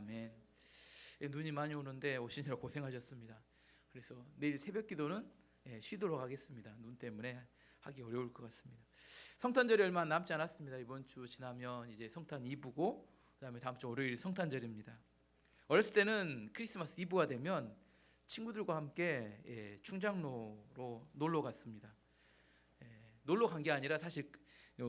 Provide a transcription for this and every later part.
아멘. 눈이 많이 오는데 오시느라 고생하셨습니다. 그래서 내일 새벽 기도는 쉬도록 하겠습니다. 눈 때문에 하기 어려울 것 같습니다. 성탄절이 얼마 남지 않았습니다. 이번 주 지나면 이제 성탄 이브고 그다음에 다음 주 월요일 성탄절입니다. 어렸을 때는 크리스마스 이브가 되면 친구들과 함께 충장로로 놀러 갔습니다. 놀러 간 게 아니라 사실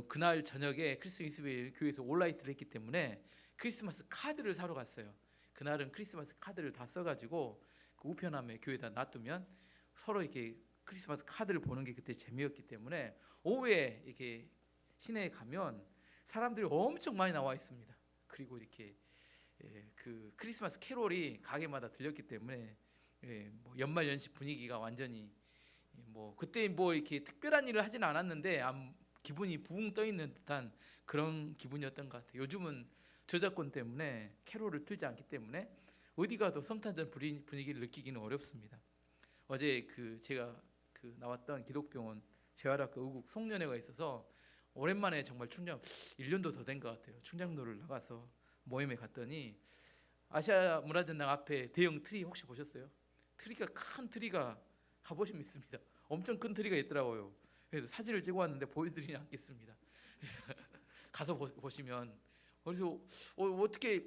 그날 저녁에 크리스마스 이브에 교회에서 온라이트를 했기 때문에 크리스마스 카드를 사러 갔어요. 그날은 크리스마스 카드를 다 써가지고 그 우편함에 교회에다 놔두면 서로 이렇게 크리스마스 카드를 보는 게 그때 재미였기 때문에 오후에 이렇게 시내에 가면 사람들이 엄청 많이 나와 있습니다. 그리고 이렇게 그 크리스마스 캐롤이 가게마다 들렸기 때문에 뭐 연말 연시 분위기가 완전히 뭐 그때 뭐 이렇게 특별한 일을 하진 않았는데 기분이 붕 떠 있는 듯한 그런 기분이었던 것 같아요. 요즘은 저작권 때문에 캐롤을 틀지 않기 때문에 어디 가도 성탄절 분위기를 느끼기는 어렵습니다. 어제 제가 나왔던 기독병원 재활학과 의국 송년회가 있어서 오랜만에 정말 1년도 더 된 것 같아요. 충장로를 나가서 모임에 갔더니 아시아 문화전당 앞에 대형 트리 혹시 보셨어요? 큰 트리가 가보시면 있습니다. 엄청 큰 트리가 있더라고요. 그래서 사진을 찍어 왔는데 보여드리지 않겠습니다. 가서 보시면 그래서 어떻게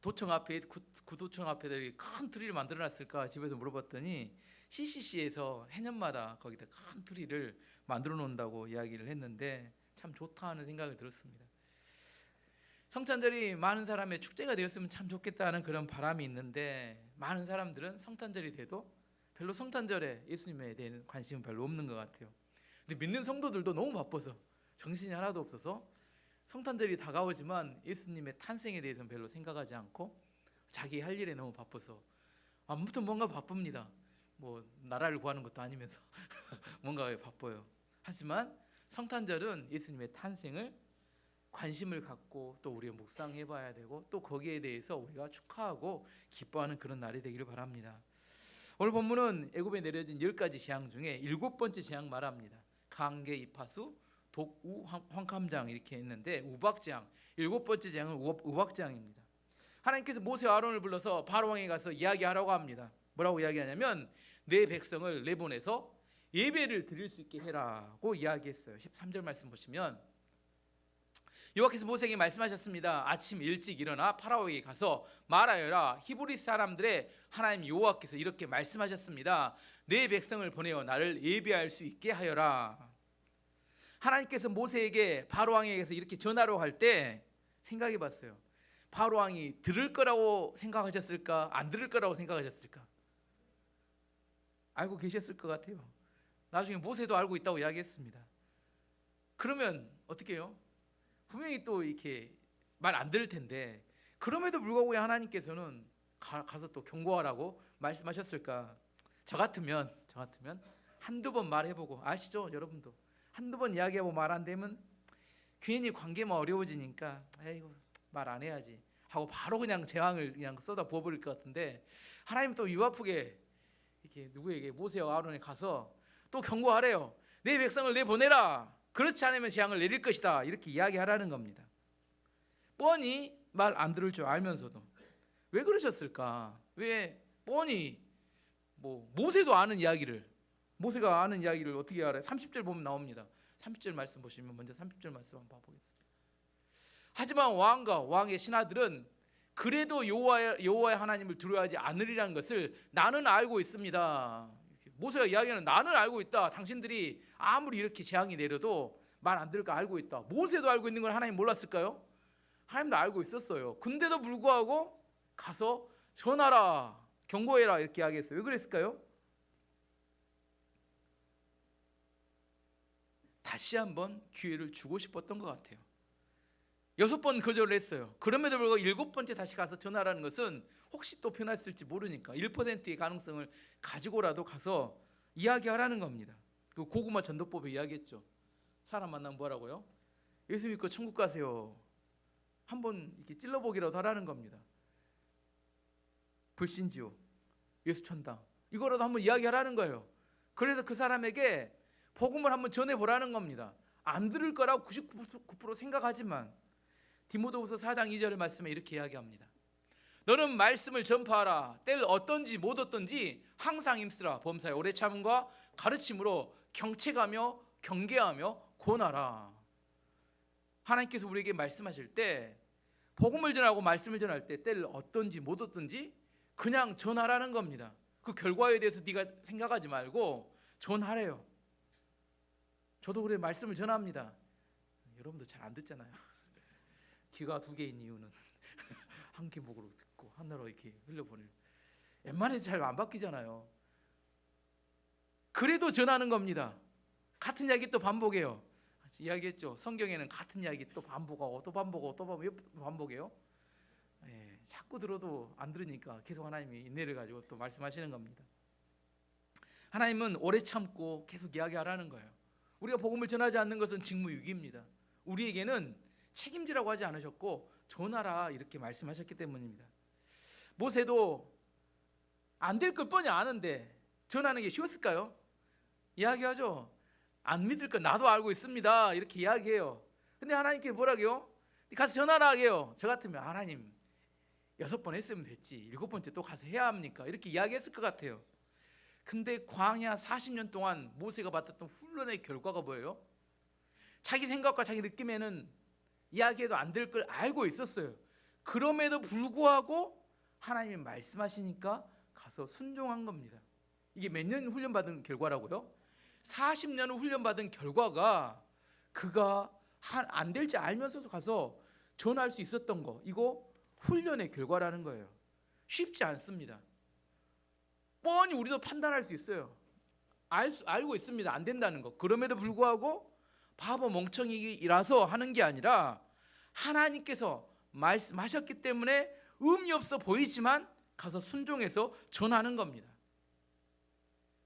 도청 앞에 구도청 앞에다 큰 트리를 만들어놨을까 집에서 물어봤더니 CCC에서 해년마다 거기다 큰 트리를 만들어 놓는다고 이야기를 했는데 참 좋다 하는 생각을 들었습니다. 성탄절이 많은 사람의 축제가 되었으면 참 좋겠다는 그런 바람이 있는데 많은 사람들은 성탄절이 돼도 별로 성탄절에 예수님에 대한 관심은 별로 없는 것 같아요. 근데 믿는 성도들도 너무 바빠서 정신이 하나도 없어서 성탄절이 다가오지만 예수님의 탄생에 대해서는 별로 생각하지 않고 자기 할 일에 너무 바빠서 아무튼 뭔가 바쁩니다. 뭐 나라를 구하는 것도 아니면서 뭔가 바빠요. 하지만 성탄절은 예수님의 탄생을 관심을 갖고 또 우리가 묵상해 봐야 되고 또 거기에 대해서 우리가 축하하고 기뻐하는 그런 날이 되기를 바랍니다. 오늘 본문은 애굽에 내려진 10가지 재앙 중에 7번째 재앙 말합니다. 강계 이파수 독우 황캄장 이렇게 했는데 우박재앙 7번째 재앙은 우박재앙입니다. 하나님께서 모세와 아론을 불러서 바로왕에 가서 이야기하라고 합니다. 뭐라고 이야기하냐면 내 백성을 내보내서 예배를 드릴 수 있게 해라고 이야기했어요. 13절 말씀 보시면 여호와께서 모세에게 말씀하셨습니다. 아침 일찍 일어나 파라오에게 가서 말하여라. 히브리 사람들의 하나님 여호와께서 이렇게 말씀하셨습니다. 내 백성을 보내어 나를 예배할 수 있게 하여라. 하나님께서 모세에게 바로왕에게서 이렇게 전하러 갈 때 생각해 봤어요. 바로왕이 들을 거라고 생각하셨을까? 안 들을 거라고 생각하셨을까? 알고 계셨을 것 같아요. 나중에 모세도 알고 있다고 이야기했습니다. 그러면 어떻게 해요? 분명히 또 이렇게 말 안 들을 텐데 그럼에도 불구하고 하나님께서는 가서 또 경고하라고 말씀하셨을까? 저 같으면 한두 번 말해보고 아시죠? 여러분도 한두 번 이야기하고 말 안 되면 괜히 관계만 어려워지니까 에이고 말 안 해야지 하고 바로 그냥 재앙을 그냥 쏟아 부어버릴 것 같은데 하나님 또 유아프게 이렇게 누구에게 모세와 아론에 가서 또 경고하래요. 내 백성을 내보내라. 그렇지 않으면 재앙을 내릴 것이다. 이렇게 이야기하라는 겁니다. 뻔히 말 안 들을 줄 알면서도 왜 그러셨을까? 왜 뻔히 모세도 아는 이야기를 모세가 아는 이야기를 어떻게 알아요? 30절 보면 나옵니다. 30절 말씀 보시면 먼저 30절 말씀 한번 봐보겠습니다. 하지만 왕과 왕의 신하들은 그래도 여호와의 하나님을 두려워하지 않으리라는 것을 나는 알고 있습니다. 모세가 이야기하는 나는 알고 있다. 당신들이 아무리 이렇게 재앙이 내려도 말 안 들을 거 알고 있다. 모세도 알고 있는 걸 하나님 몰랐을까요? 하나님도 알고 있었어요. 근데도 불구하고 가서 전하라, 경고해라 이렇게 이야기했어요. 왜 그랬을까요? 다시 한번 기회를 주고 싶었던 것 같아요. 6번 거절을 했어요. 그럼에도 불구하고 7번째 다시 가서 전하라는 것은 혹시 또 변했을지 모르니까 1%의 가능성을 가지고라도 가서 이야기하라는 겁니다. 그 고구마 전도법에 이야기했죠. 사람 만나면 뭐라고요? 예수 믿고 천국 가세요. 한번 이렇게 찔러보기라도 하라는 겁니다. 불신지옥, 예수 천당 이거라도 한번 이야기하라는 거예요. 그래서 그 사람에게 복음을 한번 전해보라는 겁니다. 안 들을 거라고 99% 생각하지만 디모데후서 4장 2절 말씀에 이렇게 이야기합니다. 너는 말씀을 전파하라. 때를 어떤지 못 어떤지 항상 힘쓰라. 범사에 오래 참음과 가르침으로 경책하며 경계하며 권하라. 하나님께서 우리에게 말씀하실 때, 복음을 전하고 말씀을 전할 때 때를 어떤지 못 어떤지 그냥 전하라는 겁니다. 그 결과에 대해서 네가 생각하지 말고 전하래요. 저도 그래 말씀을 전합니다. 여러분도 잘 안 듣잖아요. 귀가 두 개인 이유는 한 귀목으로 듣고 하나로 이렇게 흘려보내요. 웬만해서 잘 안 바뀌잖아요. 그래도 전하는 겁니다. 같은 이야기 또 반복해요. 이야기했죠. 성경에는 같은 이야기 또 반복하고 또 반복하고 또 반복해요. 예, 자꾸 들어도 안 들으니까 계속 하나님이 인내를 가지고 또 말씀하시는 겁니다. 하나님은 오래 참고 계속 이야기하라는 거예요. 우리가 복음을 전하지 않는 것은 직무유기입니다. 우리에게는 책임지라고 하지 않으셨고 전하라 이렇게 말씀하셨기 때문입니다. 모세도 안 될 걸 뻔히 아는데 전하는 게 쉬웠을까요? 이야기하죠. 안 믿을 건 나도 알고 있습니다. 이렇게 이야기해요. 근데 하나님께 뭐라고요? 가서 전하라 하게요. 저 같으면 하나님 6번 했으면 됐지 7번째 또 가서 해야 합니까? 이렇게 이야기했을 것 같아요. 근데 광야 40년 동안 모세가 받았던 훈련의 결과가 뭐예요? 자기 생각과 자기 느낌에는 이야기해도 안 될 걸 알고 있었어요. 그럼에도 불구하고 하나님이 말씀하시니까 가서 순종한 겁니다. 이게 몇 년 훈련받은 결과라고요? 40년을 훈련받은 결과가 그가 안 될지 알면서도 가서 전할 수 있었던 거, 이거 훈련의 결과라는 거예요. 쉽지 않습니다. 뻔히 우리도 판단할 수 있어요. 알고 있습니다. 안 된다는 거. 그럼에도 불구하고 바보 멍청이라서 하는 게 아니라 하나님께서 말씀하셨기 때문에 의미 없어 보이지만 가서 순종해서 전하는 겁니다.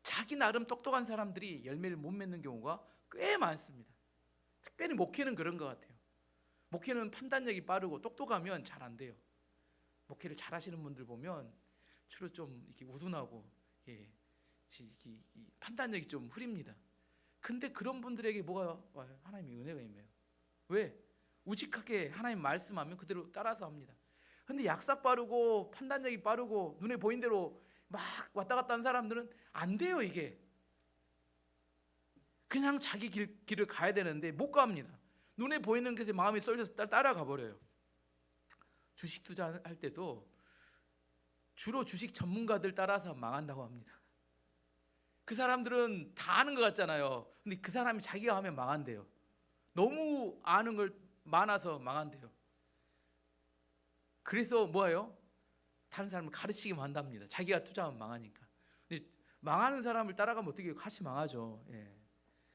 자기 나름 똑똑한 사람들이 열매를 못 맺는 경우가 꽤 많습니다. 특별히 목회는 그런 것 같아요. 목회는 판단력이 빠르고 똑똑하면 잘 안 돼요. 목회를 잘하시는 분들 보면 주로 좀 이렇게 우둔하고 판단력이 좀 흐립니다. 근데 그런 분들에게 뭐가 와요? 하나님의 은혜가 임해요. 왜? 우직하게 하나님 말씀하면 그대로 따라서 합니다. 근데 약삭 빠르고 판단력이 빠르고 눈에 보인 대로 막 왔다 갔다 하는 사람들은 안 돼요. 이게 그냥 자기 길을 가야 되는데 못 갑니다. 눈에 보이는 것에 마음이 쏠려서 따라가 버려요. 주식 투자할 때도 주로 주식 전문가들 따라서 망한다고 합니다. 그 사람들은 다 아는 것 같잖아요. 근데 그 사람이 자기가 하면 망한대요. 너무 아는 걸 많아서 망한대요. 그래서 뭐예요? 다른 사람을 가르치기만 한답니다. 자기가 투자하면 망하니까. 근데 망하는 사람을 따라가면 어떻게 같이 망하죠. 예.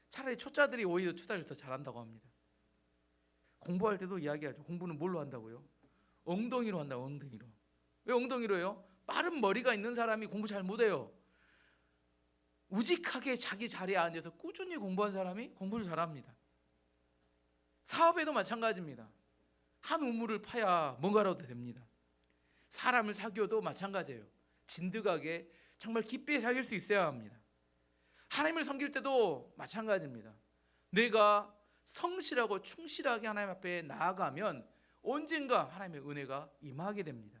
차라리 초짜들이 오히려 투자를 더 잘한다고 합니다. 공부할 때도 이야기하죠. 공부는 뭘로 한다고요? 엉덩이로 한다고. 엉덩이로. 왜 엉덩이로 해요? 빠른 머리가 있는 사람이 공부 잘 못해요. 우직하게 자기 자리에 앉아서 꾸준히 공부한 사람이 공부를 잘합니다. 사업에도 마찬가지입니다. 한 우물을 파야 뭔가라도 됩니다. 사람을 사귀어도 마찬가지예요. 진득하게 정말 깊이 사귈 수 있어야 합니다. 하나님을 섬길 때도 마찬가지입니다. 내가 성실하고 충실하게 하나님 앞에 나아가면 언젠가 하나님의 은혜가 임하게 됩니다.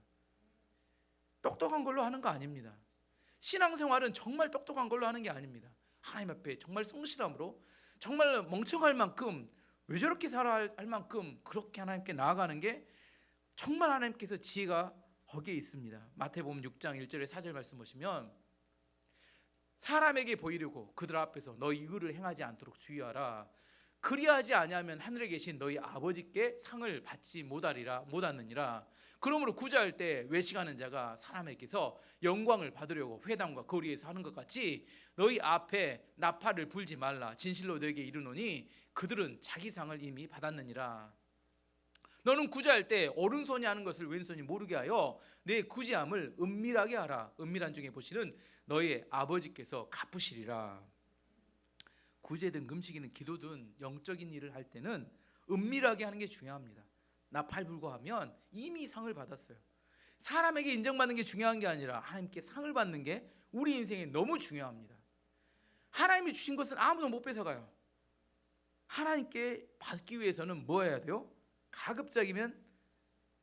똑똑한 걸로 하는 거 아닙니다. 신앙생활은 정말 똑똑한 걸로 하는 게 아닙니다. 하나님 앞에 정말 성실함으로 정말 멍청할 만큼 왜 저렇게 살아야 할 만큼 그렇게 하나님께 나아가는 게 정말 하나님께서 지혜가 거기에 있습니다. 마태복음 6장 1절에 4절 말씀 보시면 사람에게 보이려고 그들 앞에서 너희 의를 행하지 않도록 주의하라. 그리하지 아니하면 하늘에 계신 너희 아버지께 상을 받지 못하느니라. 그러므로 구제할 때 외식하는 자가 사람에게서 영광을 받으려고 회당과 거리에서 하는 것 같이 너희 앞에 나팔을 불지 말라. 진실로 너에게 이르노니 그들은 자기 상을 이미 받았느니라. 너는 구제할 때 오른손이 하는 것을 왼손이 모르게 하여 내 구제함을 은밀하게 하라. 은밀한 중에 보시는 너희 아버지께서 갚으시리라. 구제든 금식이든 기도든 영적인 일을 할 때는 은밀하게 하는 게 중요합니다. 나팔 불고 하면 이미 상을 받았어요. 사람에게 인정받는 게 중요한 게 아니라 하나님께 상을 받는 게 우리 인생에 너무 중요합니다. 하나님이 주신 것은 아무도 못 뺏어가요. 하나님께 받기 위해서는 뭐 해야 돼요? 가급적이면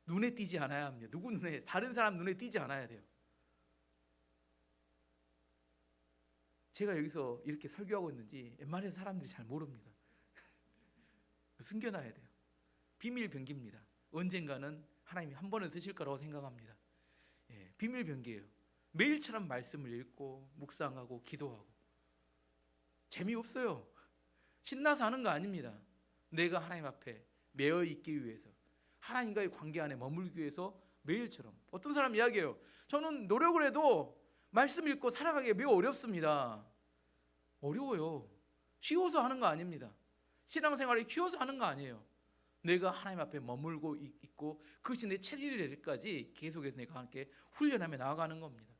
눈에 띄지 않아야 합니다. 누구 눈에? 다른 사람 눈에 띄지 않아야 돼요. 제가 여기서 이렇게 설교하고 있는지 웬만한 사람들이 잘 모릅니다. 숨겨놔야 돼요. 비밀 병기입니다. 언젠가는 하나님이 한 번은 쓰실 거라고 생각합니다. 비밀 병기예요. 매일처럼 말씀을 읽고 묵상하고 기도하고. 재미없어요. 신나서 하는 거 아닙니다. 내가 하나님 앞에 매여 있기 위해서, 하나님과의 관계 안에 머물기 위해서 매일처럼. 어떤 사람 이야기해요. 저는 노력을 해도 말씀 읽고 살아가기 매우 어렵습니다. 어려워요. 쉬워서 하는 거 아닙니다. 신앙생활이 쉬워서 하는 거 아니에요. 내가 하나님 앞에 머물고 있고 그것이 내 체질이 될 때까지 계속해서 내가 함께 훈련하며 나아가는 겁니다.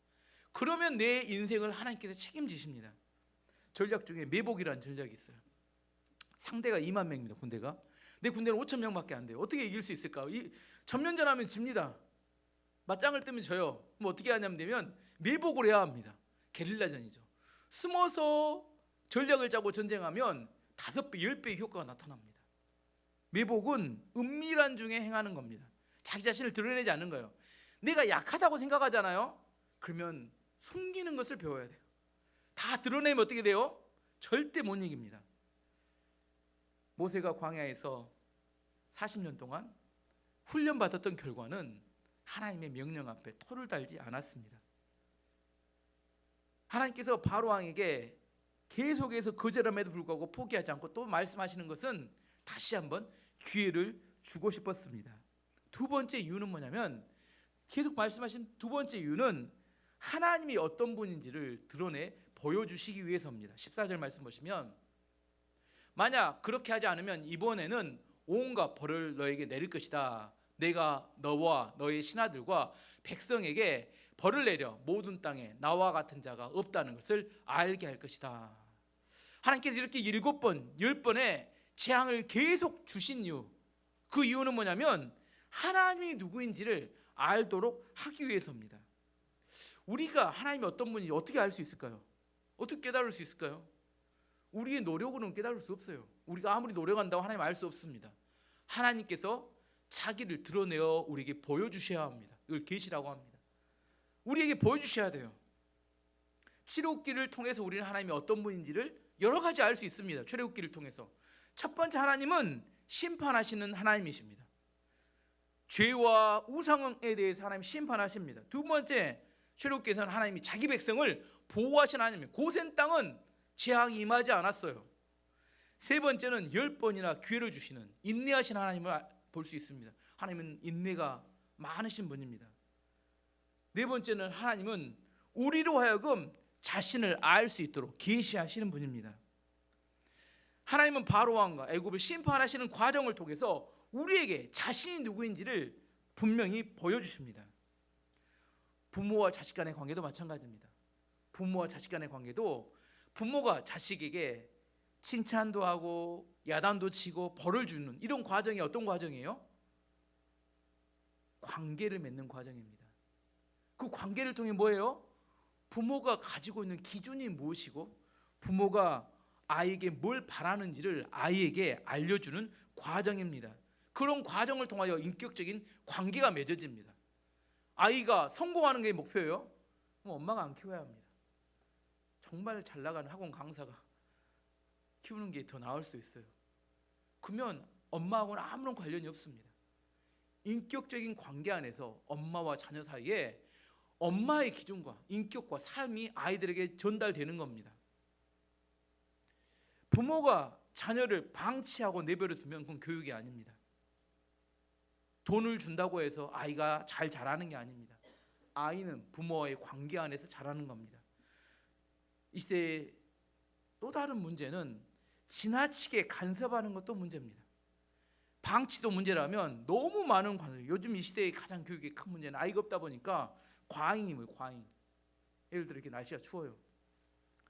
그러면 내 인생을 하나님께서 책임지십니다. 전략 중에 매복이라는 전략이 있어요. 상대가 2만 명입니다. 군대가. 내 군대는 5천 명밖에 안 돼요. 어떻게 이길 수 있을까? 전면전하면 집니다. 맞짱을 뜨면 져요. 그럼 어떻게 하냐면 매복을 해야 합니다. 게릴라전이죠. 숨어서 전략을 짜고 전쟁하면 5배, 10배의 효과가 나타납니다. 매복은 은밀한 중에 행하는 겁니다. 자기 자신을 드러내지 않는 거예요. 내가 약하다고 생각하잖아요. 그러면 숨기는 것을 배워야 돼요. 다 드러내면 어떻게 돼요? 절대 못 이깁니다. 모세가 광야에서 40년 동안 훈련받았던 결과는 하나님의 명령 앞에 토를 달지 않았습니다. 하나님께서 바로 왕에게 계속해서 거절함에도 불구하고 포기하지 않고 또 말씀하시는 것은 다시 한번 기회를 주고 싶었습니다. 두 번째 이유는 뭐냐면, 계속 말씀하신 두 번째 이유는 하나님이 어떤 분인지를 드러내 보여주시기 위해서입니다. 14절 말씀 보시면, 만약 그렇게 하지 않으면 이번에는 온갖 벌을 너에게 내릴 것이다. 내가 너와 너의 신하들과 백성에게 벌을 내려 모든 땅에 나와 같은 자가 없다는 것을 알게 할 것이다. 하나님께서 이렇게 7번, 10번의 재앙을 계속 주신 이유, 그 이유는 뭐냐면 하나님이 누구인지를 알도록 하기 위해서입니다. 우리가 하나님이 어떤 분인지 어떻게 알 수 있을까요? 어떻게 깨달을 수 있을까요? 우리의 노력으로는 깨달을 수 없어요. 우리가 아무리 노력한다고 하나님 알 수 없습니다. 하나님께서 자기를 드러내어 우리에게 보여주셔야 합니다. 이걸 계시라고 합니다. 우리에게 보여주셔야 돼요. 출애굽기를 통해서 우리는 하나님이 어떤 분인지를 여러 가지 알 수 있습니다. 출애굽기를 통해서 첫 번째, 하나님은 심판하시는 하나님이십니다. 죄와 우상에 대해서 하나님 심판하십니다. 두 번째, 출애굽기에서는 하나님이 자기 백성을 보호하시는 하나님입니다. 고센 땅은 재앙이 임하지 않았어요. 세 번째는 10번이나 기회를 주시는 인내하시는 하나님을 볼 수 있습니다. 하나님은 인내가 많으신 분입니다. 네 번째는 하나님은 우리로 하여금 자신을 알 수 있도록 계시하시는 분입니다. 하나님은 바로 왕과 애굽을 심판하시는 과정을 통해서 우리에게 자신이 누구인지를 분명히 보여주십니다. 부모와 자식 간의 관계도 마찬가지입니다. 부모와 자식 간의 관계도 부모가 자식에게 칭찬도 하고 야단도 치고 벌을 주는 이런 과정이 어떤 과정이에요? 관계를 맺는 과정입니다. 그 관계를 통해 뭐예요? 부모가 가지고 있는 기준이 무엇이고 부모가 아이에게 뭘 바라는지를 아이에게 알려주는 과정입니다. 그런 과정을 통하여 인격적인 관계가 맺어집니다. 아이가 성공하는 게 목표예요? 그럼 엄마가 안 키워야 합니다. 정말 잘 나가는 학원 강사가 키우는 게 더 나을 수 있어요. 그러면 엄마하고는 아무런 관련이 없습니다. 인격적인 관계 안에서 엄마와 자녀 사이에 엄마의 기준과 인격과 삶이 아이들에게 전달되는 겁니다. 부모가 자녀를 방치하고 내버려 두면 그건 교육이 아닙니다. 돈을 준다고 해서 아이가 잘 자라는 게 아닙니다. 아이는 부모와의 관계 안에서 자라는 겁니다. 이 시대의 또 다른 문제는 지나치게 간섭하는 것도 문제입니다. 방치도 문제라면 너무 많은 관습. 요즘 이 시대의 가장 교육의 큰 문제는 아이가 없다 보니까 과잉이에요. 과잉. 예를 들어 이렇게 날씨가 추워요.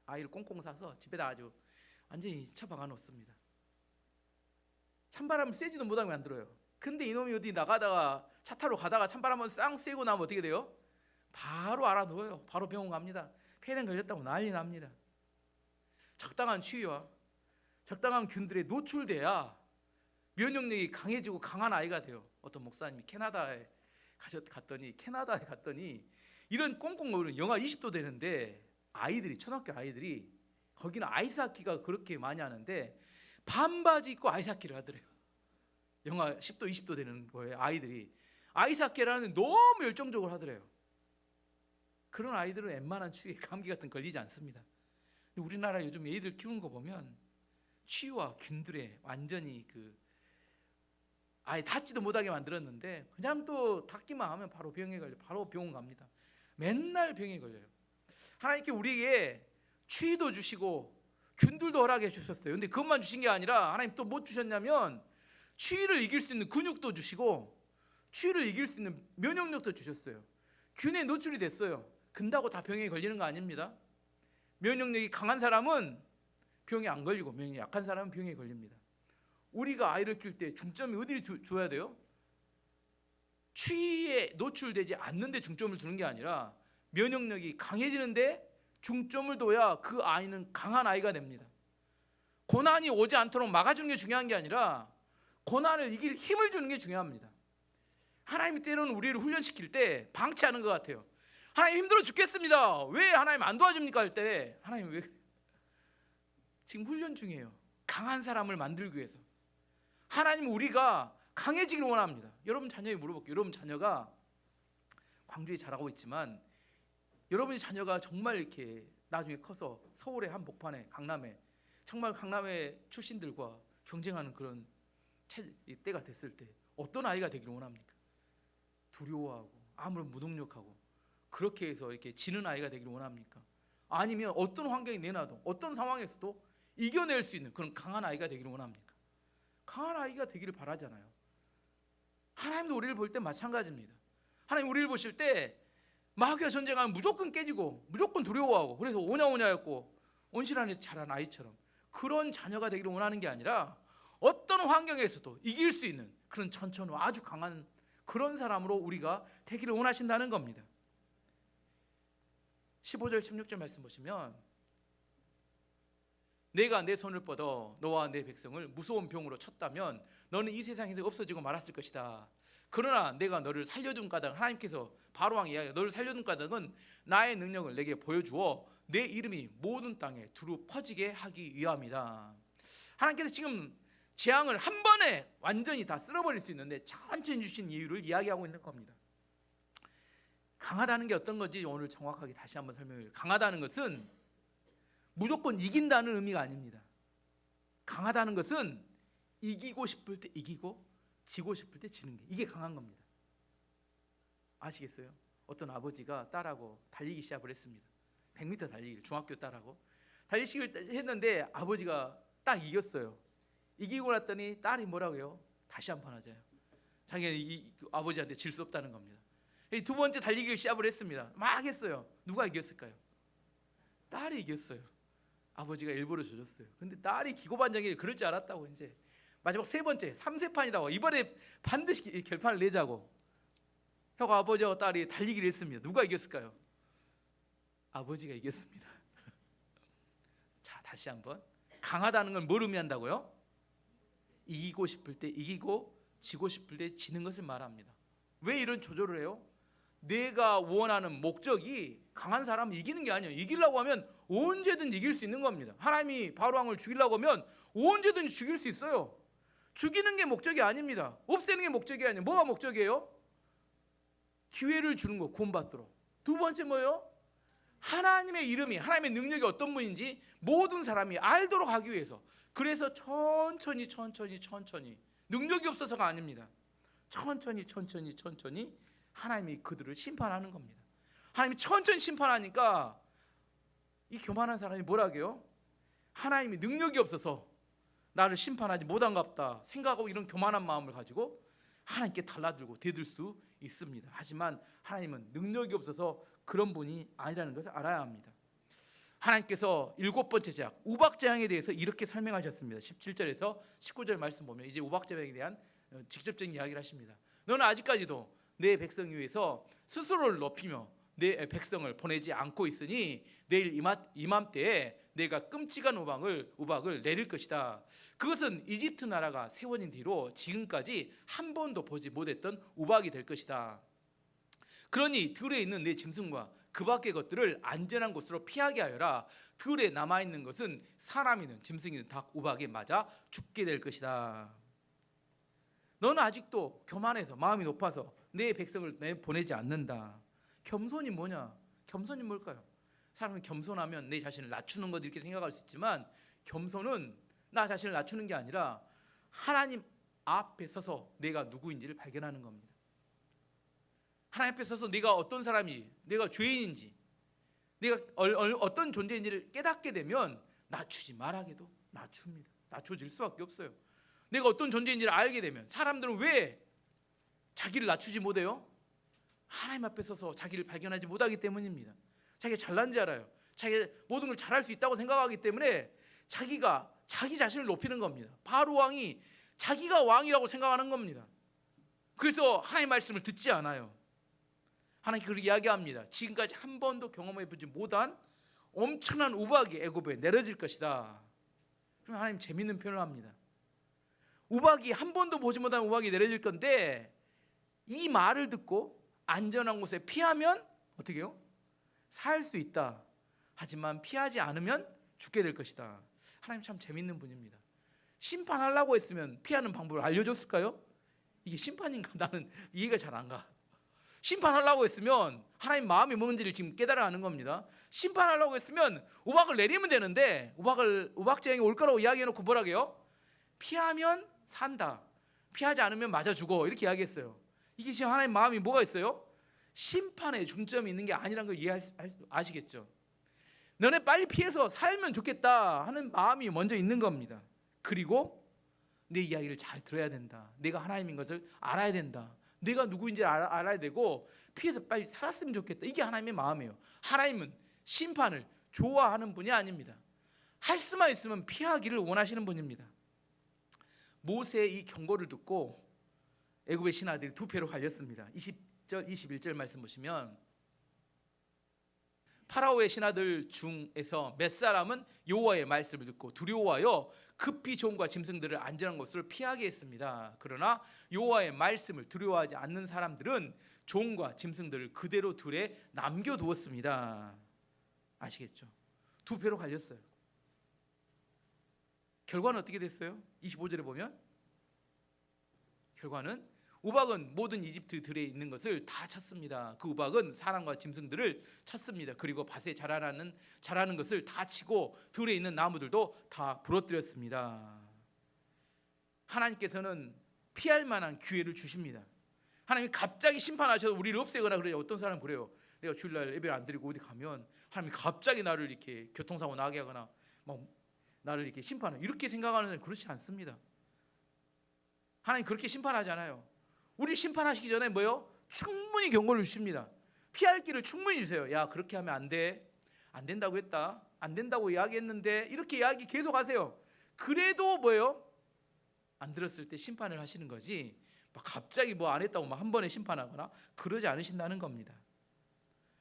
아이를 꽁꽁 싸서 집에다 아주 완전히 처박아 놓습니다. 찬바람 쐬지도 못하게 만들어요. 근데 이놈이 어디 나가다가 차 타러 가다가 찬바람 한번 쌍 쐬고 나면 어떻게 돼요? 바로 알아누워요. 바로 병원 갑니다. 폐렴 걸렸다고 난리 납니다. 적당한 추위와 적당한 균들에 노출돼야 면역력이 강해지고 강한 아이가 돼요. 어떤 목사님이 캐나다에 갔더니 이런 꽁꽁 영하 20도 되는데 아이들이, 초등학교 아이들이, 거기는 아이스하키가 그렇게 많이 하는데 반바지 입고 아이스하키를 하더래요. 영하 10도 20도 되는 거예요. 아이들이 아이스하키를 하는데 너무 열정적으로 하더래요. 그런 아이들은 웬만한 추위에 감기 같은 거 걸리지 않습니다. 근데 우리나라 요즘 애들 키우는 거 보면 추위와 균들에 완전히 아예 닿지도 못하게 만들었는데 그냥 또 닿기만 하면 바로 병에 걸려, 바로 병원 갑니다. 맨날 병에 걸려요. 하나님께 우리에게 추위도 주시고 균들도 허락해 주셨어요. 근데 그것만 주신 게 아니라 하나님 또 뭐 주셨냐면 추위를 이길 수 있는 근육도 주시고 추위를 이길 수 있는 면역력도 주셨어요. 균에 노출이 됐어요. 근다고 다 병에 걸리는 거 아닙니다. 면역력이 강한 사람은 병에 안 걸리고 면역력이 약한 사람은 병에 걸립니다. 우리가 아이를 키울 때 중점이 어디 줘야 돼요? 추위에 노출되지 않는 데 중점을 두는 게 아니라 면역력이 강해지는데 중점을 둬야 그 아이는 강한 아이가 됩니다. 고난이 오지 않도록 막아주는 게 중요한 게 아니라 고난을 이길 힘을 주는 게 중요합니다. 하나님이 때로는 우리를 훈련시킬 때 방치하는 것 같아요. 하나님 힘들어 죽겠습니다. 왜 하나님 안 도와줍니까? 할 때 하나님 왜 지금 훈련 중이에요. 강한 사람을 만들기 위해서. 하나님은 우리가 강해지기를 원합니다. 여러분 자녀에게 물어볼게요. 여러분 자녀가 광주에 자라고 있지만 여러분의 자녀가 정말 이렇게 나중에 커서 서울의 한복판에, 강남에, 정말 강남의 출신들과 경쟁하는 그런 때가 됐을 때 어떤 아이가 되기를 원합니까? 두려워하고 아무런 무능력하고 그렇게 해서 이렇게 지는 아이가 되기를 원합니까? 아니면 어떤 환경이 내놔도 어떤 상황에서도 이겨낼 수 있는 그런 강한 아이가 되기를 원합니까? 강한 아이가 되기를 바라잖아요. 하나님도 우리를 볼 때 마찬가지입니다. 하나님 우리를 보실 때 마귀와 전쟁하면 무조건 깨지고 무조건 두려워하고 그래서 오냐오냐였고 온실 안에서 자란 아이처럼 그런 자녀가 되기를 원하는 게 아니라 어떤 환경에서도 이길 수 있는 그런 천천히 아주 강한 그런 사람으로 우리가 되기를 원하신다는 겁니다. 15절 16절 말씀 보시면 내가 내 손을 뻗어 너와 내 백성을 무서운 병으로 쳤다면 너는 이 세상에서 없어지고 말았을 것이다. 그러나 내가 너를 살려둔 까닭, 하나님께서 바로왕이 이야기해요. 너를 살려둔 까닭은 나의 능력을 내게 보여주어 내 이름이 모든 땅에 두루 퍼지게 하기 위함이다. 하나님께서 지금 재앙을 한 번에 완전히 다 쓸어버릴 수 있는데 천천히 주신 이유를 이야기하고 있는 겁니다. 강하다는 게 어떤 건지 오늘 정확하게 다시 한번 설명해요. 강하다는 것은 무조건 이긴다는 의미가 아닙니다. 강하다는 것은 이기고 싶을 때 이기고 지고 싶을 때 지는 게 이게 강한 겁니다. 아시겠어요? 어떤 아버지가 딸하고 달리기 시합을 했습니다. 100m 달리기를 중학교 딸하고 달리기를 했는데 아버지가 딱 이겼어요. 이기고 났더니 딸이 뭐라고요? 다시 한 판 하자요. 자기가 아버지한테 질 수 없다는 겁니다. 두 번째 달리기를 시합을 했습니다. 막 했어요. 누가 이겼을까요? 딸이 이겼어요. 아버지가 일부러 져줬어요. 근데 딸이 기고만장하게 그럴 줄 알았다고 이제 마지막 세 번째 3세판이다. 이번에 반드시 결판을 내자고 혀가 아버지와 딸이 달리기를 했습니다. 누가 이겼을까요? 아버지가 이겼습니다. 자, 다시 한번 강하다는 건 뭘 의미한다고요? 이기고 싶을 때 이기고 지고 싶을 때 지는 것을 말합니다. 왜 이런 조절을 해요? 내가 원하는 목적이 강한 사람은 이기는 게 아니에요. 이기려고 하면 언제든 이길 수 있는 겁니다. 하나님이 바로왕을 죽이려고 하면 언제든 죽일 수 있어요. 죽이는 게 목적이 아닙니다. 없애는 게 목적이 아니에요. 뭐가 목적이에요? 기회를 주는 거, 구원받도록. 두 번째 뭐예요? 하나님의 이름이, 하나님의 능력이 어떤 분인지 모든 사람이 알도록 하기 위해서. 그래서 천천히 능력이 없어서가 아닙니다. 천천히 하나님이 그들을 심판하는 겁니다. 하나님이 천천히 심판하니까 이 교만한 사람이 뭐라고요? 하나님이 능력이 없어서 나를 심판하지 못한갑다 생각하고 이런 교만한 마음을 가지고 하나님께 달라들고 대들 수 있습니다. 하지만 하나님은 능력이 없어서 그런 분이 아니라는 것을 알아야 합니다. 하나님께서 일곱 번째 재앙, 우박재앙에 대해서 이렇게 설명하셨습니다. 17절에서 19절 말씀 보면 이제 우박재앙에 대한 직접적인 이야기를 하십니다. 너는 아직까지도 내 백성 위에서 스스로를 높이며 내 백성을 보내지 않고 있으니 내일 이맘때에 내가 끔찍한 우박을 내릴 것이다. 그것은 이집트 나라가 세워진 뒤로 지금까지 한 번도 보지 못했던 우박이 될 것이다. 그러니 들에 있는 내 짐승과 그 밖의 것들을 안전한 곳으로 피하게 하여라. 들에 남아있는 것은 사람이든 짐승이든 다 우박에 맞아 죽게 될 것이다. 너는 아직도 교만해서 마음이 높아서 내 백성을 보내지 않는다. 겸손이 뭐냐? 겸손이 뭘까요? 사람은 겸손하면 내 자신을 낮추는 것 이렇게 생각할 수 있지만, 겸손은 나 자신을 낮추는 게 아니라 하나님 앞에 서서 내가 누구인지를 발견하는 겁니다. 하나님 앞에 서서 내가 어떤 사람이, 내가 죄인인지, 내가 어떤 존재인지를 깨닫게 되면 낮추지 말아게도 낮춥니다. 낮춰질 수밖에 없어요. 내가 어떤 존재인지를 알게 되면, 사람들은 왜 자기를 낮추지 못해요? 하나님 앞에 서서 자기를 발견하지 못하기 때문입니다. 자기가 잘난지 알아요. 자기가 모든 걸 잘할 수 있다고 생각하기 때문에 자기가 자기 자신을 높이는 겁니다. 바로 왕이 자기가 왕이라고 생각하는 겁니다. 그래서 하나님의 말씀을 듣지 않아요. 하나님께 그렇게 이야기합니다. 지금까지 한 번도 경험해보지 못한 엄청난 우박이 애굽에 내려질 것이다. 그럼 하나님 재밌는 표현을 합니다. 우박이 한 번도 보지 못한 우박이 내려질 건데, 이 말을 듣고 안전한 곳에 피하면 어떻게 해요? 살 수 있다. 하지만 피하지 않으면 죽게 될 것이다. 하나님 참 재밌는 분입니다. 심판하려고 했으면 피하는 방법을 알려줬을까요? 이게 심판인가? 나는 이해가 잘 안 가. 심판하려고 했으면 하나님 마음이 뭔지를 지금 깨달아 하는 겁니다. 심판하려고 했으면 우박을 내리면 되는데, 우박재앙이 올 거라고 이야기해놓고 뭐라고요? 피하면 산다. 피하지 않으면 맞아 죽어. 이렇게 이야기했어요. 이게 지금 하나님 마음이 뭐가 있어요? 심판에 중점이 있는 게 아니라는 걸 아시겠죠? 너네 빨리 피해서 살면 좋겠다 하는 마음이 먼저 있는 겁니다. 그리고 내 이야기를 잘 들어야 된다. 내가 하나님인 것을 알아야 된다. 내가 누구인지 알아야 되고 피해서 빨리 살았으면 좋겠다. 이게 하나님의 마음이에요. 하나님은 심판을 좋아하는 분이 아닙니다. 할 수만 있으면 피하기를 원하시는 분입니다. 모세의 이 경고를 듣고 애굽의 신하들이 두 패로 갈렸습니다. 20절 21절 말씀 보시면, 파라오의 신하들 중에서 몇 사람은 여호와의 말씀을 듣고 두려워하여 급히 종과 짐승들을 안전한 곳으로 피하게 했습니다. 그러나 여호와의 말씀을 두려워하지 않는 사람들은 종과 짐승들을 그대로 들에 남겨두었습니다. 아시겠죠? 두 패로 갈렸어요. 결과는 어떻게 됐어요? 25절에 보면 결과는 우박은 모든 이집트 들에 있는 것을 다 쳤습니다. 그 우박은 사람과 짐승들을 쳤습니다. 그리고 밭에 자라는 것을 다 치고 들에 있는 나무들도 다 부러뜨렸습니다. 하나님께서는 피할 만한 기회를 주십니다. 하나님이 갑자기 심판하셔서 우리를 없애거나 그래요. 어떤 사람은 그래요. 내가 주일날 예배를 안 드리고 어디 가면 하나님이 갑자기 나를 이렇게 교통사고 나게 하거나 막 나를 이렇게 심판해, 이렇게 생각하는 사람은 그렇지 않습니다. 하나님 그렇게 심판하잖아요. 우리 심판하시기 전에 뭐요? 충분히 경고를 주십니다. 피할 길을 충분히 주세요. 야, 그렇게 하면 안 돼. 안 된다고 했다. 안 된다고 이야기했는데, 이렇게 이야기 계속 하세요. 그래도 뭐예요? 안 들었을 때 심판을 하시는 거지, 막 갑자기 뭐 안 했다고 막 한 번에 심판하거나 그러지 않으신다는 겁니다.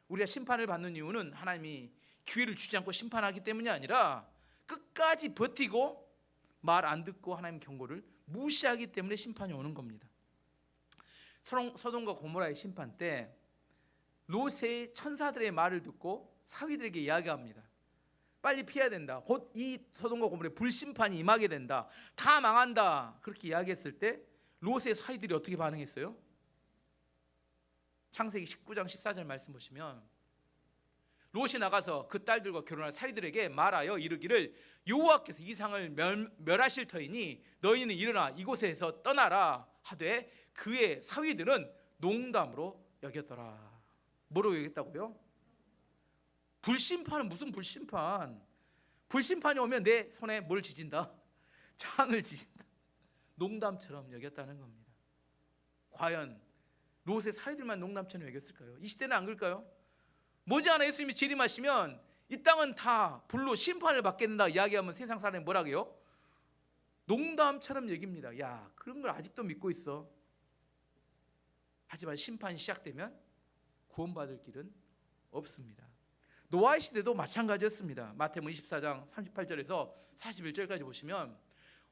우리가 심판을 받는 이유는 하나님이 기회를 주지 않고 심판하기 때문이 아니라 끝까지 버티고 말 안 듣고 하나님 경고를 무시하기 때문에 심판이 오는 겁니다. 소돔과 고모라의 심판 때 롯의 천사들의 말을 듣고 사위들에게 이야기합니다. 빨리 피해야 된다. 곧 이 소돔과 고모라의 불심판이 임하게 된다. 다 망한다. 그렇게 이야기했을 때 롯의 사위들이 어떻게 반응했어요? 창세기 19장 14절 말씀 보시면, 롯이 나가서 그 딸들과 결혼할 사위들에게 말하여 이르기를 여호와께서 이 상을 멸하실 터이니 너희는 일어나 이곳에서 떠나라 하되, 그의 사위들은 농담으로 여겼더라. 뭐로 여겼다고요? 불심판은 무슨 불심판? 불심판이 오면 내 손에 뭘 지진다? 창을 지진다. 농담처럼 여겼다는 겁니다. 과연 롯의 사위들만 농담처럼 여겼을까요? 이 시대는 안 그럴까요? 머지않아 예수님이 재림하시면 이 땅은 다 불로 심판을 받게 된다 이야기하면 세상 사람이 뭐라고 해요? 농담처럼 여깁니다. 야, 그런 걸 아직도 믿고 있어. 하지만 심판이 시작되면 구원받을 길은 없습니다. 노아의 시대도 마찬가지였습니다. 마태복음 24장 38절에서 41절까지 보시면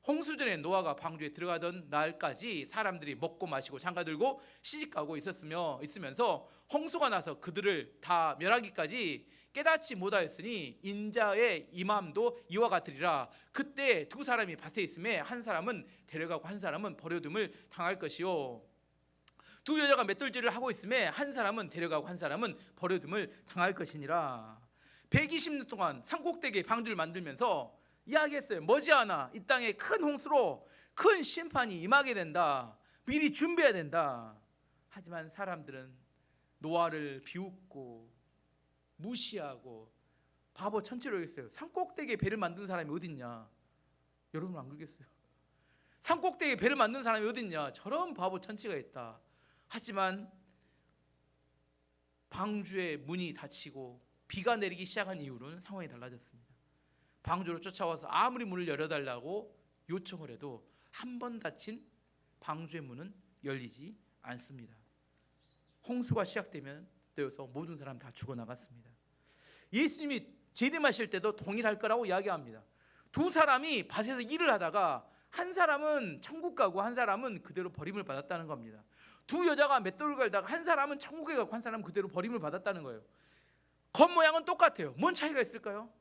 홍수전에 노아가 방주에 들어가던 날까지 사람들이 먹고 마시고 장가들고 시집가고 있으면서 홍수가 나서 그들을 다 멸하기까지 깨닫지 못하였으니 인자의 임함도 이와 같으리라. 그때 두 사람이 밭에 있음에 한 사람은 데려가고 한 사람은 버려둠을 당할 것이요, 두 여자가 맷돌질을 하고 있음에 한 사람은 데려가고 한 사람은 버려둠을 당할 것이니라. 120년 동안 산꼭대기에 방주를 만들면서 이야기했어요. 머지않아 이 땅에 큰 홍수로 큰 심판이 임하게 된다. 미리 준비해야 된다. 하지만 사람들은 노아를 비웃고 무시하고 바보 천치로 여겼어요. 산꼭대기에 배를 만든 사람이 어딨냐? 여러분 안 그러겠어요? 산꼭대기에 배를 만든 사람이 어딨냐? 저런 바보 천치가 있다. 하지만 방주의 문이 닫히고 비가 내리기 시작한 이후로는 상황이 달라졌습니다. 방주로 쫓아와서 아무리 문을 열어달라고 요청을 해도 한 번 닫힌 방주의 문은 열리지 않습니다. 홍수가 시작되면 되어서 모든 사람 다 죽어나갔습니다. 예수님이 재림하실 때도 동일할 거라고 이야기합니다. 두 사람이 밭에서 일을 하다가 한 사람은 천국 가고 한 사람은 그대로 버림을 받았다는 겁니다. 두 여자가 맷돌을 갈다가 한 사람은 천국에 가고 한 사람은 그대로 버림을 받았다는 거예요. 겉모양은 똑같아요. 뭔 차이가 있을까요?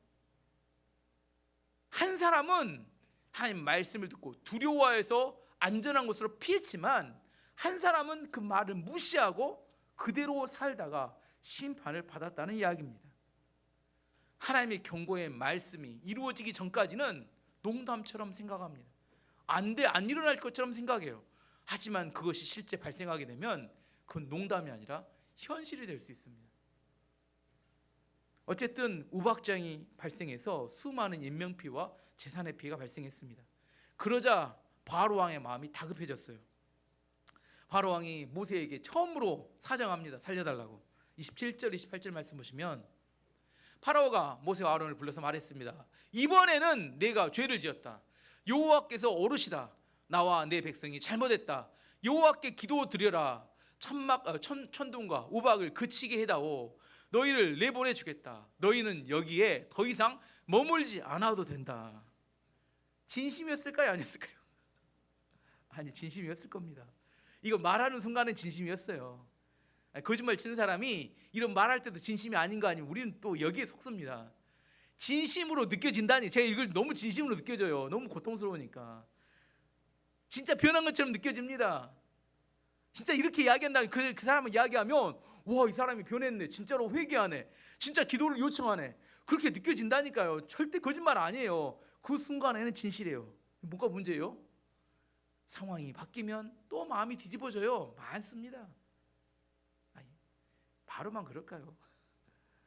한 사람은 하나님 말씀을 듣고 두려워해서 안전한 곳으로 피했지만 한 사람은 그 말을 무시하고 그대로 살다가 심판을 받았다는 이야기입니다. 하나님의 경고의 말씀이 이루어지기 전까지는 농담처럼 생각합니다. 안 일어날 것처럼 생각해요. 하지만 그것이 실제 발생하게 되면 그건 농담이 아니라 현실이 될 수 있습니다. 어쨌든 우박장이 발생해서 수많은 인명피해와 재산의 피해가 발생했습니다. 그러자 바로 왕의 마음이 다급해졌어요. 바로 왕이 모세에게 처음으로 사정합니다. 살려달라고. 27절 28절 말씀 보시면 파라오가 모세와 아론을 불러서 말했습니다. 이번에는 내가 죄를 지었다. 여호와께서 어르시다. 나와 내 백성이 잘못했다. 여호와께 기도드려라. 천둥과 우박을 그치게 해다오. 너희를 내보내 주겠다. 너희는 여기에 더 이상 머물지 않아도 된다. 진심이었을까요? 아니었을까요? 아니, 진심이었을 겁니다. 이거 말하는 순간은 진심이었어요. 거짓말 치는 사람이 이런 말할 때도 진심이 아닌 거 아니면 우리는 또 여기에 속습니다. 진심으로 느껴진다니, 제가 이걸 너무 진심으로 느껴져요. 너무 고통스러우니까. 진짜 변한 것처럼 느껴집니다. 진짜 이렇게 이야기한다면 그 사람을 이야기하면 와, 이 사람이 변했네. 진짜로 회개하네. 진짜 기도를 요청하네. 그렇게 느껴진다니까요. 절대 거짓말 아니에요. 그 순간에는 진실이에요. 뭐가 문제예요? 상황이 바뀌면 또 마음이 뒤집어져요. 많습니다. 아니, 바로만 그럴까요?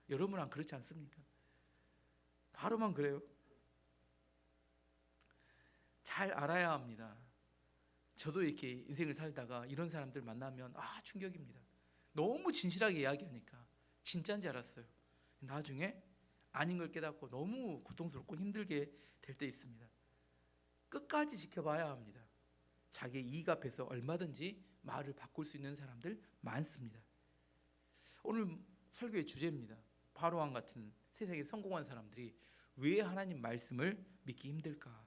여러분은 그렇지 않습니까? 바로만 그래요? 잘 알아야 합니다. 저도 이렇게 인생을 살다가 이런 사람들 만나면 충격입니다. 너무 진실하게 이야기하니까 진짜인 줄 알았어요. 나중에 아닌 걸 깨닫고 너무 고통스럽고 힘들게 될 때 있습니다. 끝까지 지켜봐야 합니다. 자기의 이익 앞에서 얼마든지 말을 바꿀 수 있는 사람들 많습니다. 오늘 설교의 주제입니다. 바로왕 같은 세상에 성공한 사람들이 왜 하나님 말씀을 믿기 힘들까?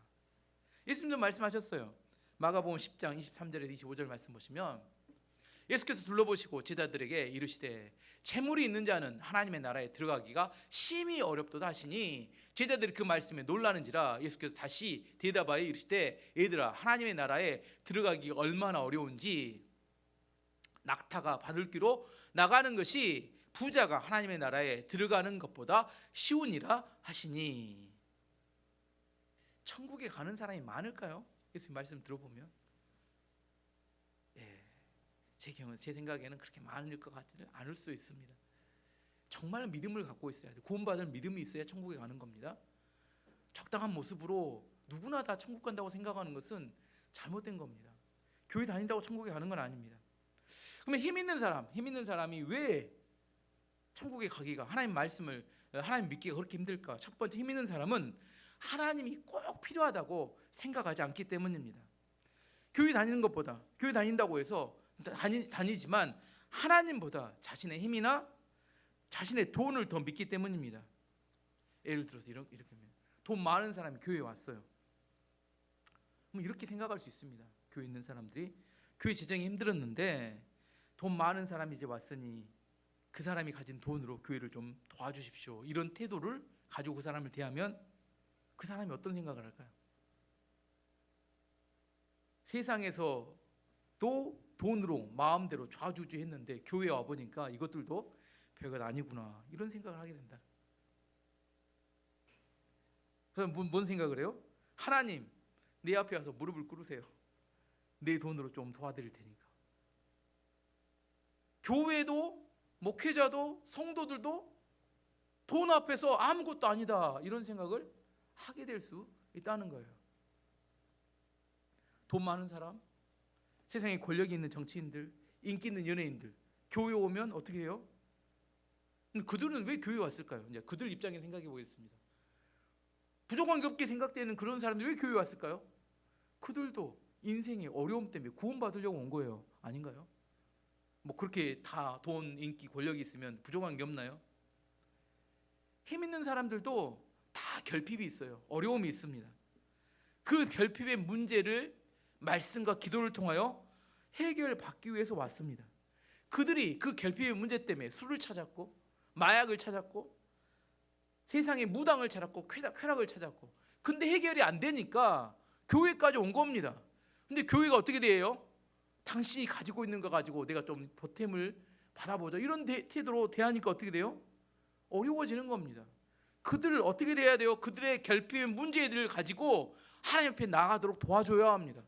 예수님도 말씀하셨어요. 마가복음 10장 23절에서 25절 말씀 보시면 예수께서 둘러보시고 제자들에게 이르시되 재물이 있는 자는 하나님의 나라에 들어가기가 심히 어렵도다 하시니 제자들이 그 말씀에 놀라는지라 예수께서 다시 대답하여 이르시되 얘들아, 하나님의 나라에 들어가기가 얼마나 어려운지 낙타가 바늘귀로 나가는 것이 부자가 하나님의 나라에 들어가는 것보다 쉬우니라 하시니. 천국에 가는 사람이 많을까요? 예수님 말씀 들어보면 제 생각에는 그렇게 많을 것 같지는 않을 수 있습니다. 정말 믿음을 갖고 있어야 돼요. 구원받을 믿음이 있어야 천국에 가는 겁니다. 적당한 모습으로 누구나 다 천국 간다고 생각하는 것은 잘못된 겁니다. 교회 다닌다고 천국에 가는 건 아닙니다. 그러면 힘 있는 사람이 왜 천국에 가기가, 하나님 믿기가 그렇게 힘들까? 첫 번째, 힘 있는 사람은 하나님이 꼭 필요하다고 생각하지 않기 때문입니다. 교회 다닌다고 해서 다니지만 하나님보다 자신의 힘이나 자신의 돈을 더 믿기 때문입니다. 예를 들어서 이렇게 돈 많은 사람이 교회에 왔어요. 이렇게 생각할 수 있습니다. 교회 있는 사람들이 교회 재정이 힘들었는데 돈 많은 사람이 이제 왔으니 그 사람이 가진 돈으로 교회를 좀 도와주십시오. 이런 태도를 가지고 그 사람을 대하면 그 사람이 어떤 생각을 할까요? 세상에서도 돈으로 마음대로 좌주우지했는데 교회에 와보니까 이것들도 별것 아니구나, 이런 생각을 하게 된다. 그래서 뭔 생각을 해요? 하나님, 내 앞에 와서 무릎을 꿇으세요. 내 돈으로 좀 도와드릴 테니까. 교회도 목회자도 성도들도 돈 앞에서 아무것도 아니다, 이런 생각을 하게 될 수 있다는 거예요. 돈 많은 사람, 세상에 권력이 있는 정치인들, 인기 있는 연예인들, 교회 오면 어떻게 해요? 그들은 왜 교회에 왔을까요? 이제 그들 입장에 생각해 보겠습니다. 부족한 게 없게 생각되는 그런 사람들이 왜 교회에 왔을까요? 그들도 인생의 어려움 때문에 구원받으려고 온 거예요. 아닌가요? 뭐 그렇게 다 돈, 인기, 권력이 있으면 부족한 게 없나요? 힘 있는 사람들도 다 결핍이 있어요. 어려움이 있습니다. 그 결핍의 문제를 말씀과 기도를 통하여 해결받기 위해서 왔습니다. 그들이 그 결핍의 문제 때문에 술을 찾았고 마약을 찾았고 세상의 무당을 찾았고 쾌락을 찾았고, 근데 해결이 안 되니까 교회까지 온 겁니다. 근데 교회가 어떻게 돼요? 당신이 가지고 있는 거 가지고 내가 좀 보탬을 받아보자, 이런 태도로 대하니까 어떻게 돼요? 어려워지는 겁니다. 그들을 어떻게 돼야 돼요? 그들의 결핍의 문제들을 가지고 하나님 앞에 나가도록 도와줘야 합니다.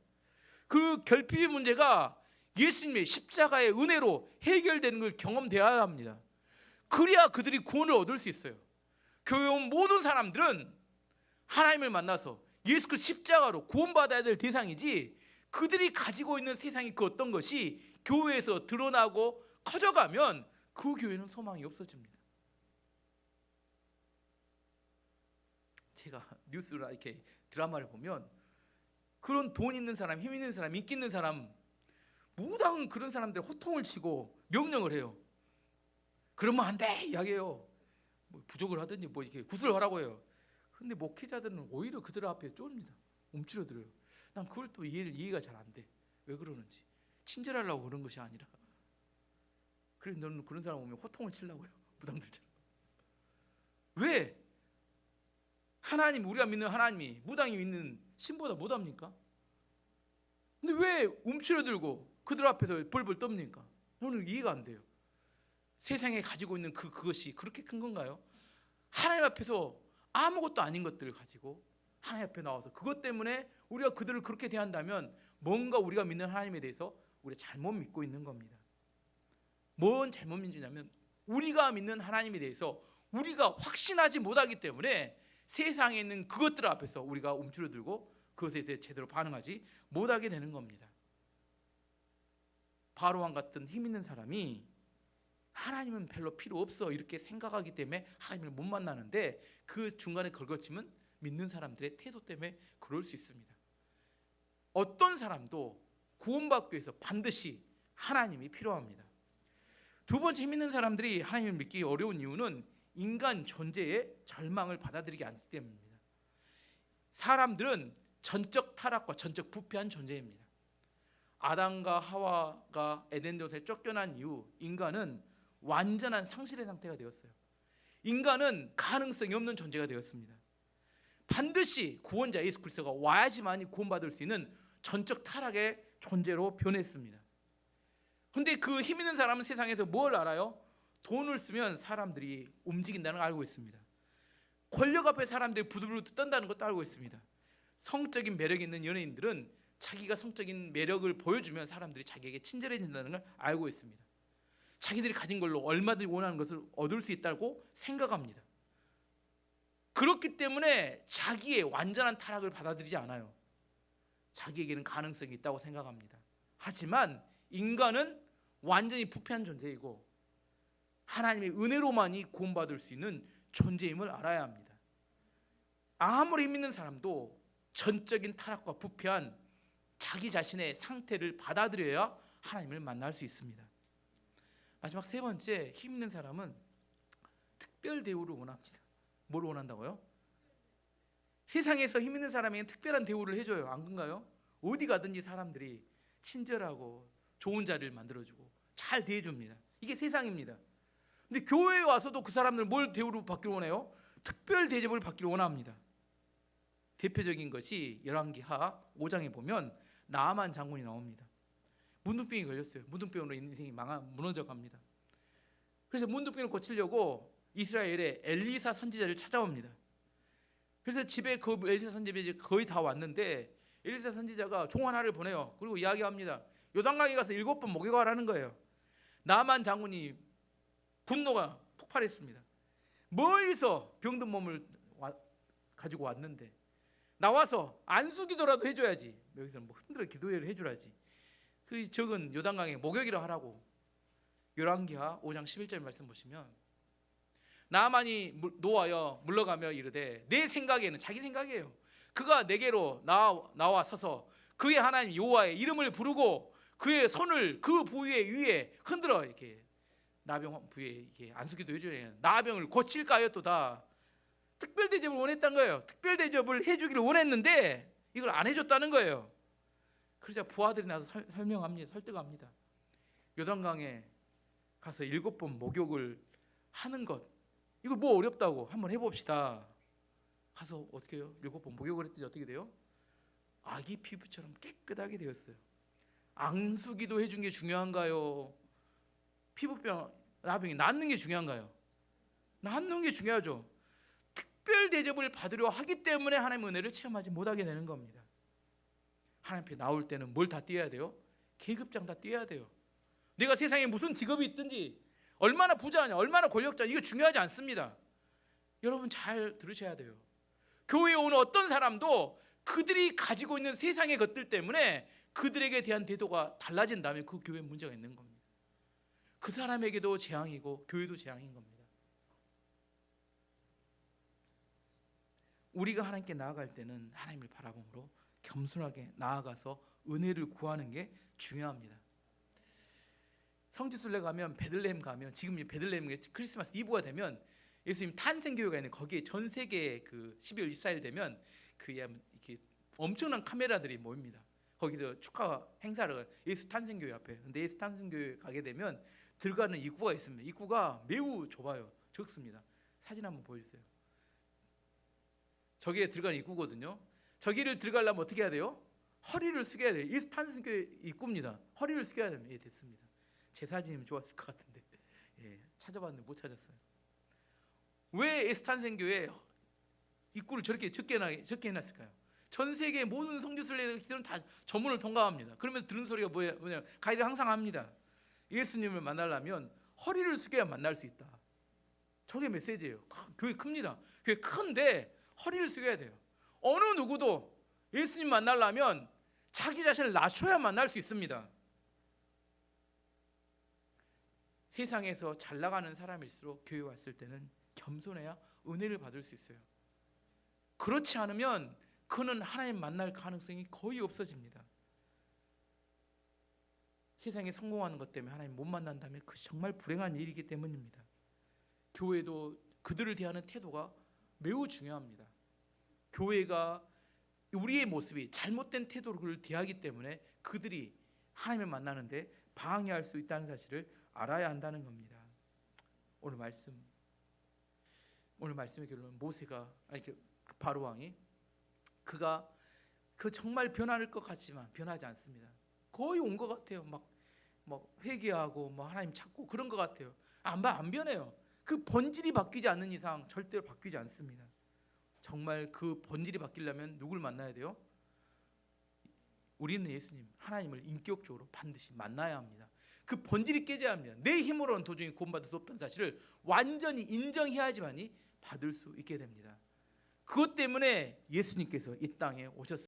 그 결핍의 문제가 예수님의 십자가의 은혜로 해결되는 걸 경험되어야 합니다. 그래야 그들이 구원을 얻을 수 있어요. 교회 온 모든 사람들은 하나님을 만나서 예수 그리스도 십자가로 구원받아야 될 대상이지, 그들이 가지고 있는 세상의 그 어떤 것이 교회에서 드러나고 커져가면 그 교회는 소망이 없어집니다. 제가 뉴스나 이렇게 드라마를 보면 그런 돈 있는 사람, 힘 있는 사람, 인기 있는 사람, 무당은 그런 사람들 호통을 치고 명령을 해요. 그러면 안 돼 이야기해요. 뭐 부족을 하든지 뭐 이렇게 구슬을 하라고 해요. 그런데 목회자들은 오히려 그들 앞에 쫄립니다. 움츠러들어요. 난 그걸 또 이해가 잘 안 돼. 왜 그러는지. 친절하려고 그런 것이 아니라. 그래서 너는 그런 사람 오면 호통을 치려고 해요. 무당들처럼. 왜? 하나님, 우리가 믿는 하나님이 무당이 믿는 신보다 못합니까? 근데 왜 움츠러들고 그들 앞에서 벌벌 떱니까? 저는 이해가 안 돼요. 세상에 가지고 있는 그것이 그렇게 큰 건가요? 하나님 앞에서 아무것도 아닌 것들을 가지고 하나님 앞에 나와서 그것 때문에 우리가 그들을 그렇게 대한다면 뭔가 우리가 믿는 하나님에 대해서 우리가 잘못 믿고 있는 겁니다. 뭔 잘못 믿느냐면 우리가 믿는 하나님에 대해서 우리가 확신하지 못하기 때문에 세상에 있는 그것들 앞에서 우리가 움츠러들고 그것에 대해 제대로 반응하지 못하게 되는 겁니다. 바로왕 같은 힘 있는 사람이 하나님은 별로 필요 없어 이렇게 생각하기 때문에 하나님을 못 만나는데, 그 중간에 걸거치면 믿는 사람들의 태도 때문에 그럴 수 있습니다. 어떤 사람도 구원받기 위해서 반드시 하나님이 필요합니다. 두 번째, 힘 있는 사람들이 하나님을 믿기 어려운 이유는 인간 존재의 절망을 받아들이지 않기 때문입니다. 사람들은 전적 타락과 전적 부패한 존재입니다. 아담과 하와가 에덴 동산에 쫓겨난 이후 인간은 완전한 상실의 상태가 되었어요. 인간은 가능성이 없는 존재가 되었습니다. 반드시 구원자 예수 그리스도가 와야지만이 구원받을 수 있는 전적 타락의 존재로 변했습니다. 그런데 그 힘 있는 사람은 세상에서 뭘 알아요? 돈을 쓰면 사람들이 움직인다는 걸 알고 있습니다. 권력 앞에 사람들이 부들부들 떤다는 것도 알고 있습니다. 성적인 매력 있는 연예인들은 자기가 성적인 매력을 보여주면 사람들이 자기에게 친절해진다는 걸 알고 있습니다. 자기들이 가진 걸로 얼마든지 원하는 것을 얻을 수 있다고 생각합니다. 그렇기 때문에 자기의 완전한 타락을 받아들이지 않아요. 자기에게는 가능성이 있다고 생각합니다. 하지만 인간은 완전히 부패한 존재이고 하나님의 은혜로만이 구원받을 수 있는 존재임을 알아야 합니다. 아무리 힘 있는 사람도 전적인 타락과 부패한 자기 자신의 상태를 받아들여야 하나님을 만날 수 있습니다. 마지막 세 번째, 힘 있는 사람은 특별 대우를 원합니다. 뭘 원한다고요? 세상에서 힘 있는 사람에게 특별한 대우를 해줘요. 안 그런가요? 어디 가든지 사람들이 친절하고 좋은 자리를 만들어주고 잘 대해줍니다. 이게 세상입니다. 근데 교회에 와서도 그 사람들 뭘 대우를 받기를 원해요? 특별 대접을 받기를 원합니다. 대표적인 것이 열왕기하 5장에 보면 나아만 장군이 나옵니다. 문둥병이 걸렸어요. 문둥병으로 인생이 무너져 갑니다. 그래서 문둥병을 고치려고 이스라엘에 엘리사 선지자를 찾아옵니다. 그래서 집에 그 엘리사 선지자가 거의 다 왔는데 엘리사 선지자가 종 하나를 보내요. 그리고 이야기합니다. 요단강에 가서 7번 목욕하라는 거예요. 나아만 장군이 분노가 폭발했습니다. 멀리서 병든 몸을 가지고 왔는데 나와서 안수기도라도 해줘야지. 여기서는 뭐 흔들어 기도를 해주라지. 그 적은 요단강에 목욕이라 하라고. 열왕기하 5장 11절 말씀 보시면 나아만이 노하여 물러가며 이르되 내 생각에는 자기 생각이에요. 그가 내게로 나와 서서 그의 하나님 여호와의 이름을 부르고 그의 손을 그 부위에 위에 흔들어 이렇게 나병 부위에 이렇게 안수기도 해줘야 나병을 고칠까 하였도다. 특별 대접을 원했던 거예요. 특별 대접을 해주기를 원했는데 이걸 안 해줬다는 거예요. 그러자 부하들이 나서 설명합니다. 설득합니다. 요단강에 가서 7번 목욕을 하는 것 이거 뭐 어렵다고 한번 해봅시다. 가서 어떻게 해요? 7번 목욕을 했더니 어떻게 돼요? 아기 피부처럼 깨끗하게 되었어요. 안수기도 해준 게 중요한가요? 피부병, 나병이 낫는 게 중요한가요? 낫는 게 중요하죠. 특별 대접을 받으려 하기 때문에 하나님의 은혜를 체험하지 못하게 되는 겁니다. 하나님 앞에 나올 때는 뭘 다 띄어야 돼요? 계급장 다 띄어야 돼요. 내가 세상에 무슨 직업이 있든지 얼마나 부자냐 얼마나 권력자냐 이거 중요하지 않습니다. 여러분 잘 들으셔야 돼요. 교회에 오는 어떤 사람도 그들이 가지고 있는 세상의 것들 때문에 그들에게 대한 태도가 달라진다면 그 교회에 문제가 있는 겁니다. 그 사람에게도 재앙이고 교회도 재앙인 겁니다. 우리가 하나님께 나아갈 때는 하나님을 바라봄으로 겸손하게 나아가서 은혜를 구하는 게 중요합니다. 성지순례 가면 베들레헴 가면 지금 베들레헴 크리스마스 이브가 되면 예수님 탄생교회가 있는 거기에 전 세계 그 12월 24일 되면 이렇게 엄청난 카메라들이 모입니다. 거기서 축하 행사를 예수 탄생교회 앞에. 근데 예수 탄생교회 가게 되면 들어가는 입구가 있습니다. 입구가 매우 좁아요. 적습니다. 사진 한번 보여주세요. 저기에 들어가는 입구거든요. 저기를 들어가려면 어떻게 해야 돼요? 허리를 숙여야 돼요. 예수 탄생교회 입구입니다. 허리를 숙여야 됩니다. 예, 됐습니다. 제 사진이면 좋았을 것 같은데 예, 찾아봤는데 못 찾았어요. 왜 에스탄생교회 입구를 저렇게 적게 해놨을까요? 전 세계 모든 성지순례자들은 다 저 문을 통과합니다. 그러면 들은 소리가 뭐냐? 가이드 항상 합니다. 예수님을 만나려면 허리를 숙여야 만날 수 있다. 저게 메시지예요. 교회 큽니다. 교회 큰데 허리를 숙여야 돼요. 어느 누구도 예수님 만나려면 자기 자신을 낮춰야 만날 수 있습니다. 세상에서 잘 나가는 사람일수록 교회 왔을 때는 겸손해야 은혜를 받을 수 있어요. 그렇지 않으면 그는 하나님 만날 가능성이 거의 없어집니다. 세상에 성공하는 것 때문에 하나님 못 만난다면 그것이 정말 불행한 일이기 때문입니다. 교회도 그들을 대하는 태도가 매우 중요합니다. 교회가 우리의 모습이 잘못된 태도로 그를 대하기 때문에 그들이 하나님을 만나는데 방해할 수 있다는 사실을 알아야 한다는 겁니다. 오늘 말씀의 결론은 모세가 바로 왕이 그가 정말 변할 것 같지만 변하지 않습니다. 거의 온 것 같아요. 막 회개하고 하나님 찾고 그런 것 같아요. 안 변해요. 그 본질이 바뀌지 않는 이상 절대로 바뀌지 않습니다. 정말 그 본질이 바뀌려면 누굴 만나야 돼요? 우리는 예수님, 하나님을 인격적으로 반드시 만나야 합니다. 그 본질이 깨져야 합니다. 내 힘으로는 도중에 구원받을 수 없다는 사실을 완전히 인정해야지만이 받을 수 있게 됩니다. 그것 때문에 예수님께서 이 땅에 오셨습니다.